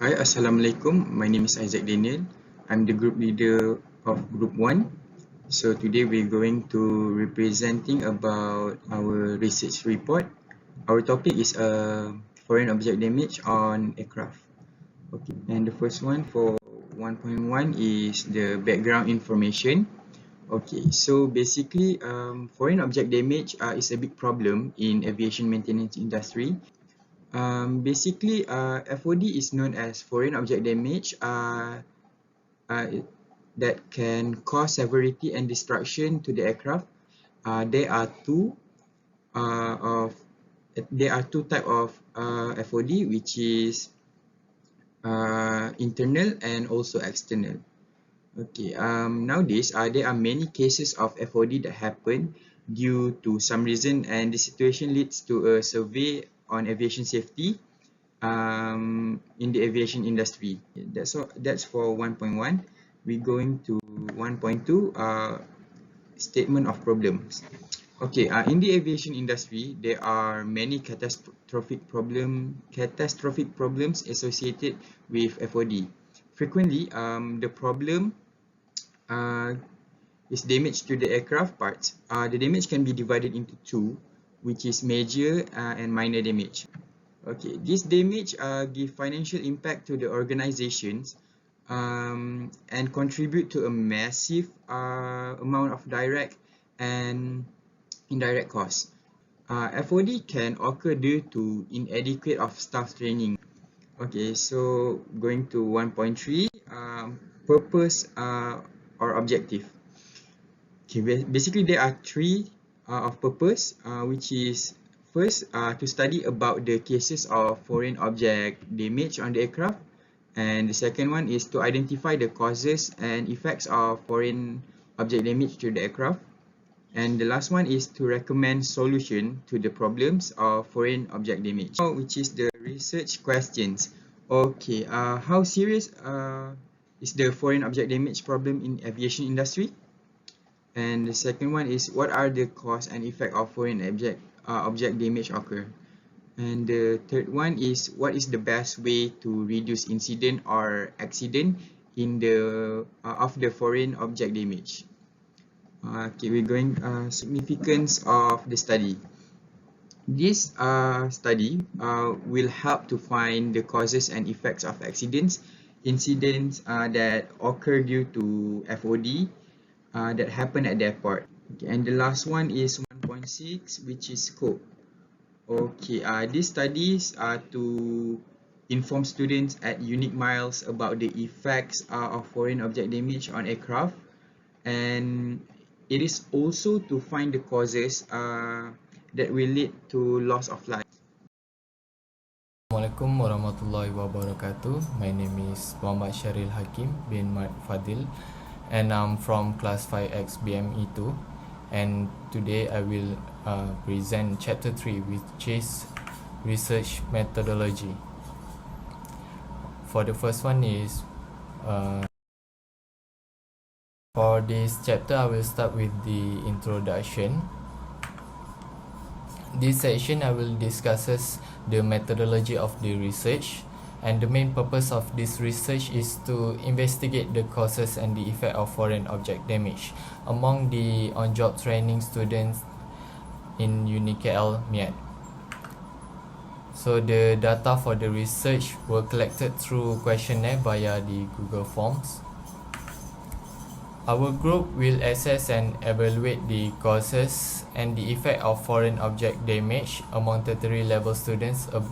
Hi, Assalamualaikum. My name is Isaac Daniel. I'm the group leader of Group 1. So today we're going to representing about our research report. Our topic is foreign object damage on aircraft. Okay, and the first one for 1.1 is the background information. Okay, so basically foreign object damage is a big problem in aviation maintenance industry. Basically, FOD is known as foreign object damage uh, that can cause severity and destruction to the aircraft. There are two type of FOD, which is internal and also external. Okay. Nowadays, there are many cases of FOD that happen due to some reason, and the situation leads to a survey on aviation safety in the aviation industry. That's for 1.1. We're going to 1.2, statement of problems. Okay, in the aviation industry, there are many catastrophic problems associated with FOD. Frequently, the problem uh, is damage to the aircraft parts. The damage can be divided into two, which is major and minor damage. Okay, this damage give financial impact to the organizations and contribute to a massive amount of direct and indirect costs. FOD can occur due to inadequate of staff training. Okay, so going to 1.3, purpose or objective. Okay, basically there are three of purpose, which is first, to study about the cases of foreign object damage on the aircraft, and the second one is to identify the causes and effects of foreign object damage to the aircraft, and the last one is to recommend solution to the problems of foreign object damage, which is the research questions. Okay, how serious is the foreign object damage problem in aviation industry? And the second one is, what are the cause and effect of foreign object damage occur? And the third one is, what is the best way to reduce incident or accident in the of the foreign object damage? Okay, we're going significance of the study. This study will help to find the causes and effects of incidents that occur due to FOD that happen at the airport. Okay, and the last one is 1.6, which is scope. Okay, these studies are to inform students at unique miles about the effects of foreign object damage on aircraft, and it is also to find the causes that will lead to loss of life. Assalamualaikum warahmatullahi wabarakatuh. My name is Muhammad Shahril Hakim bin Md Fadil, and I'm from class 5X BME2, and today I will present chapter 3, which is research methodology. For the first one is for this chapter I will start with the introduction. This section I will discuss the methodology of the research, and the main purpose of this research is to investigate the causes and the effect of foreign object damage among the on-job training students in UniKL MIAT. So the data for the research were collected through questionnaire via the Google Forms. Our group will assess and evaluate the causes and the effect of foreign object damage among tertiary level students, a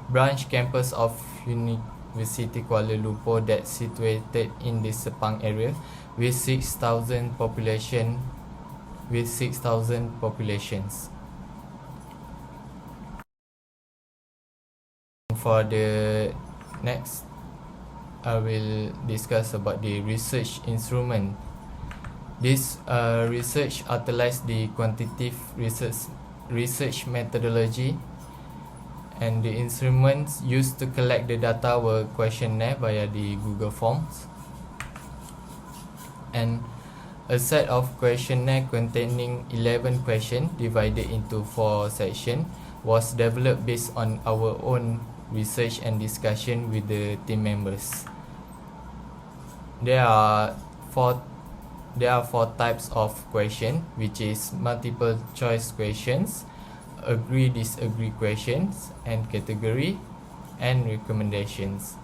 branch campus of University Kuala Lumpur that's situated in the Sepang area with 6,000 populations. For the next, I will discuss about the research instrument. This research utilized the quantitative research methodology, and the instruments used to collect the data were questionnaire via the Google Forms, and a set of questionnaire containing 11 questions divided into 4 sections was developed based on our own research and discussion with the team members. There are four types of question, which is multiple choice questions, agree disagree questions, and category and recommendations.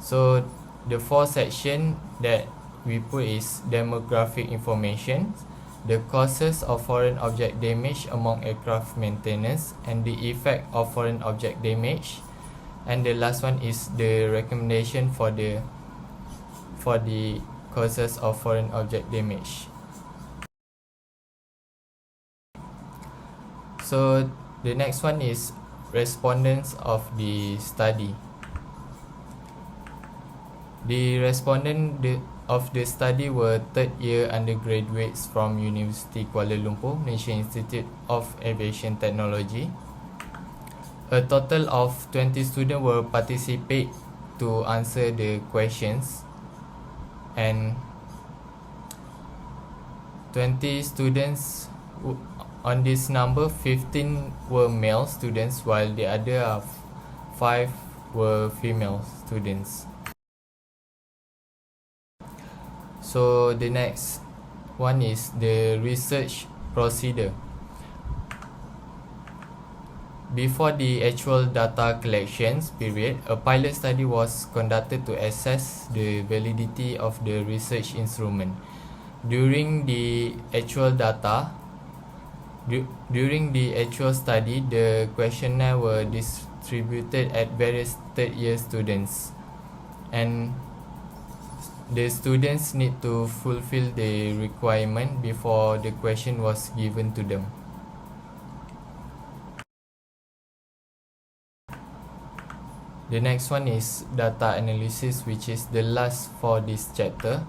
So the four section that we put is demographic information, the causes of foreign object damage among aircraft maintenance, and the effect of foreign object damage, and the last one is the recommendation for the causes of foreign object damage. So the next one is respondents of the study. The respondent of the study were third year undergraduates from University Kuala Lumpur, Malaysia Institute of Aviation Technology. A total of 20 students will participate to answer the questions, and 20 students on this number, 15 were male students while the other 5 were female students. So the next one is the research procedure. Before the actual data collections period, a pilot study was conducted to assess the validity of the research instrument. During the actual study, the questionnaire were distributed at various third year students, and the students need to fulfill the requirement before the question was given to them. The next one is data analysis, which is the last for this chapter.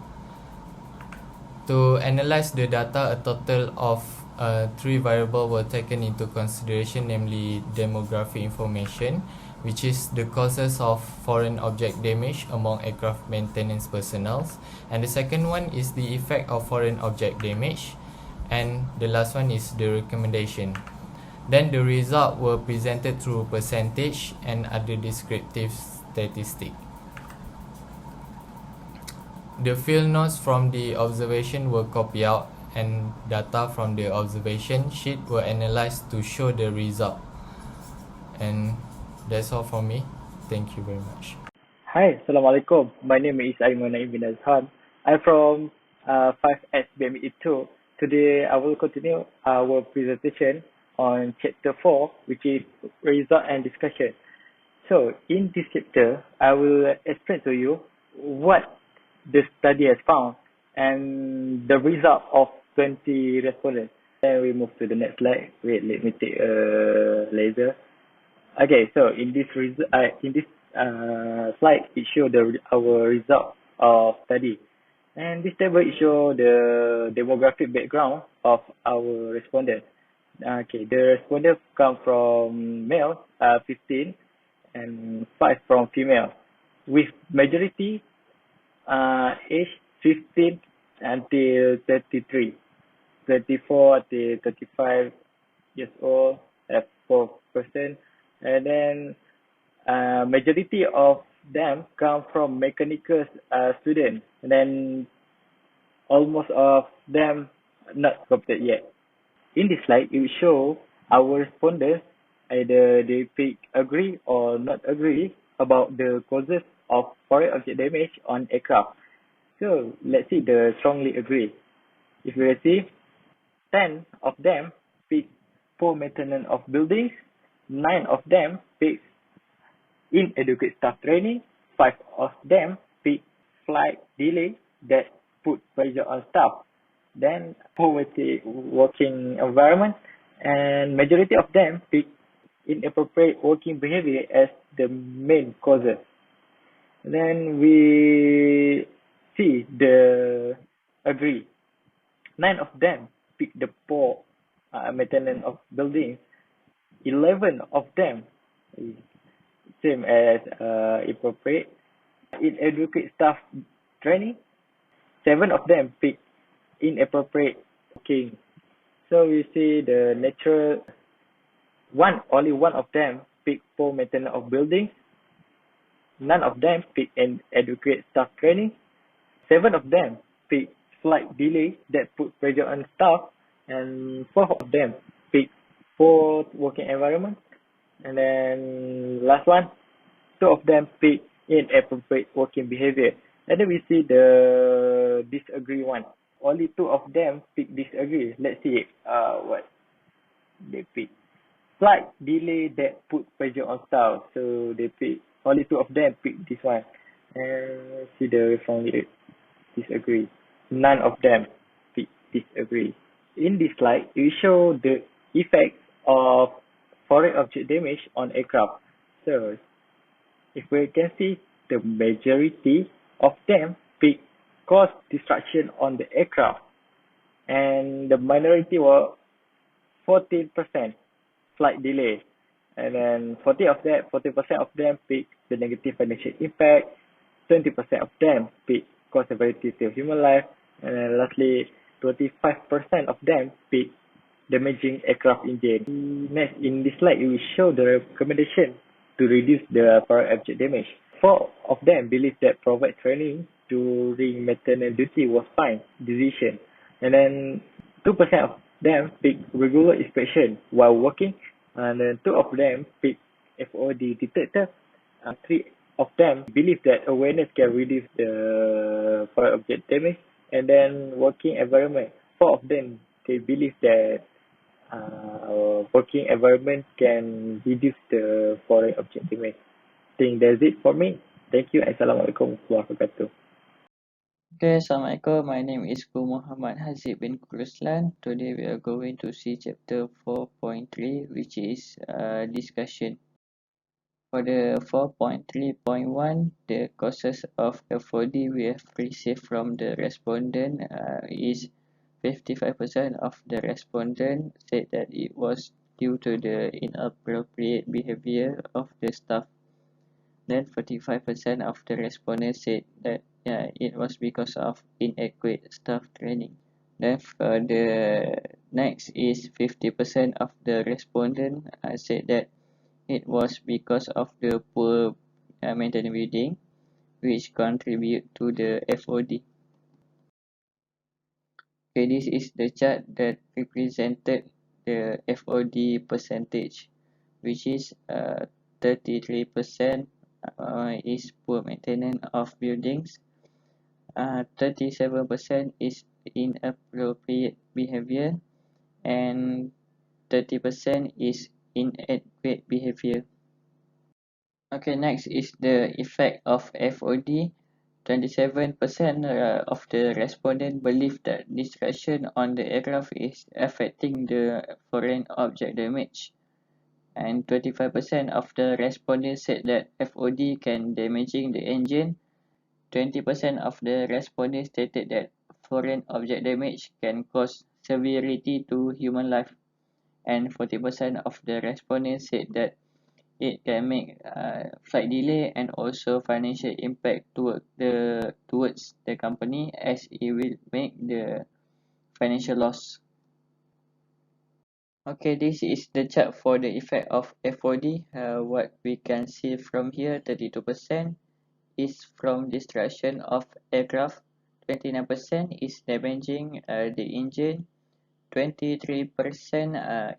To analyze the data, a total of 3 variables were taken into consideration, namely demographic information, which is the causes of foreign object damage among aircraft maintenance personnel, and the second one is the effect of foreign object damage, and the last one is the recommendation. Then the result were presented through percentage and other descriptive statistics. The field notes from the observation were copied out, and data from the observation sheet were analyzed to show the result. And that's all from me. Thank you very much. Hi, Assalamualaikum. My name is Aiman Naim bin azham. I'm from 5S BME 2. Today, I will continue our presentation on chapter 4, which is result and discussion. So, in this chapter, I will explain to you what the study has found and the result of 20 respondents. Then we move to the next slide. Wait, let me take a laser. Okay, so in this slide, it shows our result of study, and this table it shows the demographic background of our respondents. Okay, the respondents come from male, 15, and 5 from female, with majority age 15 until 33, 24 until 35 years old, 4%, and then majority of them come from mechanical students, and then almost of them not completed yet. In this slide, it will show our respondents either they pick agree or not agree about the causes of foreign object damage on aircraft. So let's see the strongly agree. If we see, 10 of them pick poor maintenance of buildings, 9 of them pick inadequate staff training, 5 of them pick flight delay that put pressure on staff, then poor working environment, and majority of them pick inappropriate working behavior as the main causes. Then we see the agree. 9 of them pick the poor maintenance of buildings. 11 of them same as appropriate inadequate staff training. 7 of them pick inappropriate working. So we see the natural only one of them picked poor maintenance of buildings. None of them picked an adequate staff training. 7 of them picked flight delays that put pressure on staff, and 4 of them picked poor working environment. And then last one, 2 of them picked inappropriate working behavior. And then we see the disagree one. Only 2 of them picked disagree. Let's see what they picked. Flight delay that put pressure on staff. So they pick, only 2 of them picked this one. And see the response disagree. None of them picked disagree. In this slide, we show the effects of foreign object damage on aircraft. So if we can see, the majority of them pick cause destruction on the aircraft, and the minority were 14% flight delay, and then 40% of them pick the negative financial impact, 20% of them pick cause severity to human life, and then lastly 25% of them pick damaging aircraft engine. Next, in this slide, we show the recommendation to reduce the foreign object damage. 4 of them believe that provide training during maintenance duty was fine decision, and then 2% of them pick regular inspection while working, and then 2 of them pick FOD detector. 3 of them believe that awareness can reduce the foreign object damage, and then working environment. 4 of them they believe that working environment can reduce the foreign object damage. I think that's it for me. Thank you. Assalamualaikum warahmatullahi wabarakatuh. Okay, Assalamualaikum. My name is Guru Muhammad Haziq bin Ruslan. Today we are going to see chapter 4.3, which is discussion. For the 4.3.1, the causes of FOD we have received from the respondent is 55% of the respondent said that it was due to the inappropriate behavior of the staff. Then 45% of the respondents said that it was because of inadequate staff training. Then for the next is 50% of the respondent said that it was because of the poor maintenance building, which contribute to the FOD. Okay, this is the chart that represented the FOD percentage, which is 33% is poor maintenance of buildings, 37% is inappropriate behavior, and 30% is inadequate behavior. Okay, next is the effect of FOD. 27% of the respondents believe that destruction on the aircraft is affecting the foreign object damage, and 25% of the respondents said that FOD can damaging the engine. 20% of the respondents stated that foreign object damage can cause severity to human life, and 40% of the respondents said that it can make flight delay and also financial impact towards the company, as it will make the financial loss. Okay, this is the chart for the effect of FOD. What we can see from here, 32% is from destruction of aircraft, 29% is damaging the engine, 23%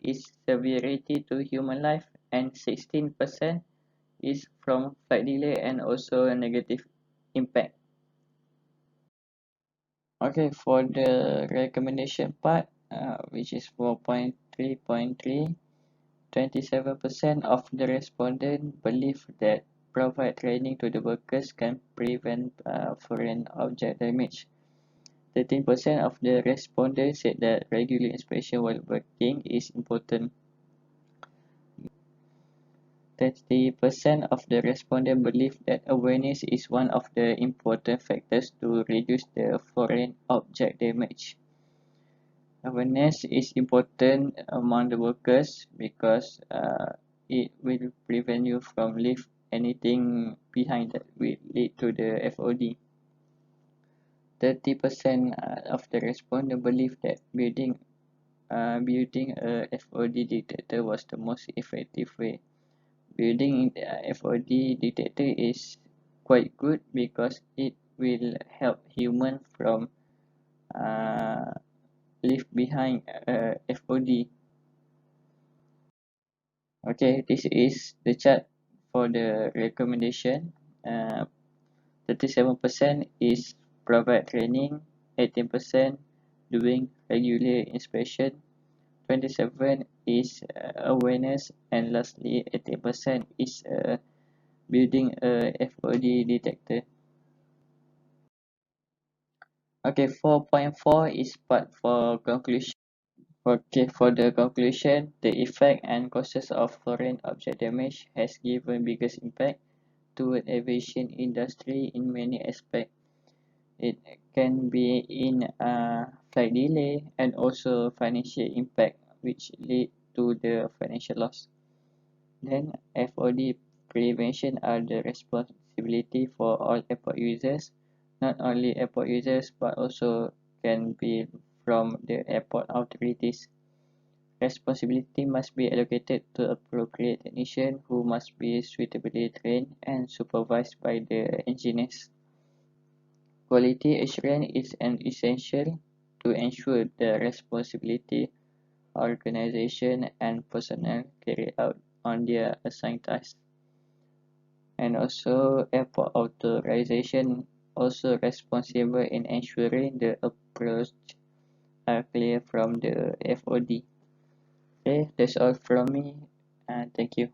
is severity to human life, and 16% is from flight delay and also a negative impact. Okay, for the recommendation part, which is 4.3.3, 27% of the respondents believe that provide training to the workers can prevent foreign object damage. 13% of the respondents said that regular inspection while working is important. 30% of the respondents believe that awareness is one of the important factors to reduce the foreign object damage. Awareness is important among the workers because it will prevent you from leave anything behind that will lead to the FOD. 30% of the respondents believe that building a FOD detector was the most effective way, building the FOD detector is quite good because it will help human from leave behind FOD. Okay, this is the chart for the recommendation. 37% is provide training, 18% doing regular inspection, 27 is awareness, and lastly 18% is building a FOD detector. Okay, 4.4 is part for conclusion. Okay, for the conclusion, the effect and causes of foreign object damage has given biggest impact to the aviation industry in many aspects. It can be in flight delay and also financial impact, which lead to the financial loss. Then FOD prevention are the responsibility for all airport users, not only airport users but also can be from the airport authorities. Responsibility must be allocated to appropriate technician who must be suitably trained and supervised by the engineers. Quality assurance is an essential to ensure the responsibility, organization, and personnel carry out on their assigned tasks. And also, airport authorization also responsible in ensuring the approach are clear from the FOD. Okay, that's all from me. Thank you.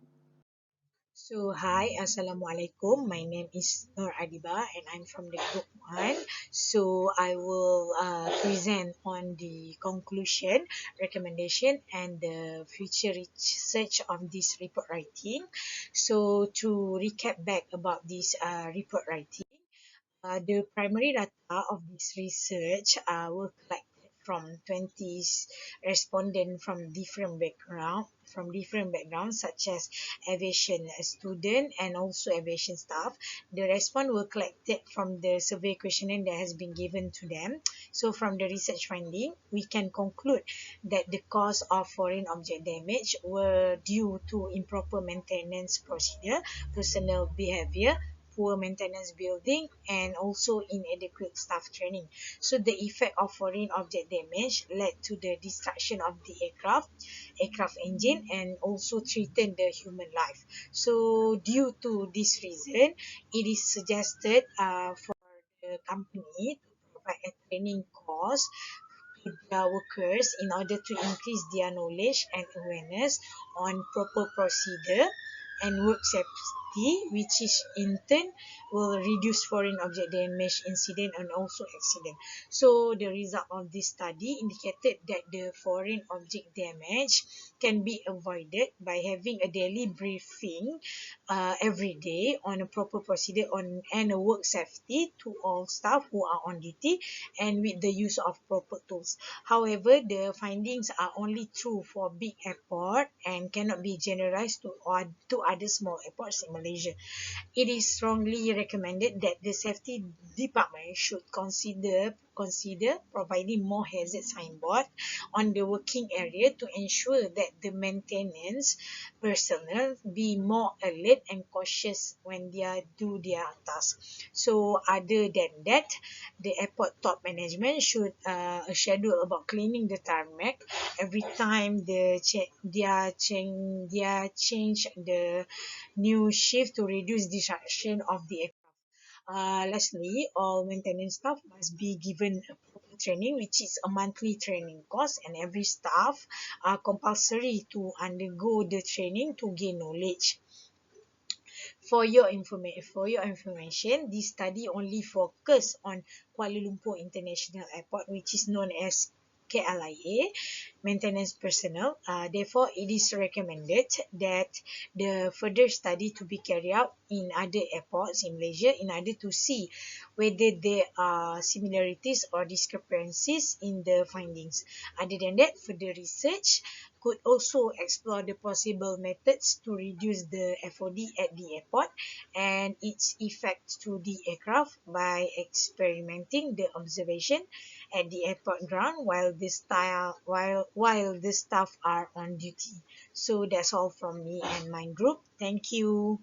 So, hi, Assalamualaikum. My name is Nuradiibah and I'm from the group 1. So, I will present on the conclusion, recommendation, and the future research of this report writing. So, to recap back about this report writing, the primary data of this research were collected from 20 respondents from different backgrounds such as aviation student and also aviation staff. The response were collected from the survey questionnaire that has been given to them. So from the research finding, we can conclude that the cause of foreign object damage were due to improper maintenance procedure, personnel behavior, poor maintenance building, and also inadequate staff training. So the effect of foreign object damage led to the destruction of the aircraft engine, and also threatened the human life. So due to this reason, it is suggested for the company to provide a training course to their workers in order to increase their knowledge and awareness on proper procedure and work safety, which is in turn will reduce foreign object damage incident and also accident. So the result of this study indicated that the foreign object damage can be avoided by having a daily briefing every day on a proper procedure on and a work safety to all staff who are on duty and with the use of proper tools. However, the findings are only true for big airport and cannot be generalized to other small airports in Malaysia. It is strongly recommended that the safety department should consider providing more hazard signboard on the working area to ensure that the maintenance personnel be more alert and cautious when they do their task. So other than that, the airport top management should schedule about cleaning the tarmac every time they change the new shift to reduce disruption of the aircraft. Lastly, all maintenance staff must be given a proper training, which is a monthly training course, and every staff are compulsory to undergo the training to gain knowledge. For your information, this study only focus on Kuala Lumpur International Airport, which is known as KLIA maintenance personnel. Therefore, it is recommended that the further study to be carried out in other airports in Malaysia in order to see whether there are similarities or discrepancies in the findings. Other than that, further research could also explore the possible methods to reduce the FOD at the airport and its effects to the aircraft by experimenting the observation at the airport ground while while the staff are on duty. So that's all from me and my group. Thank you.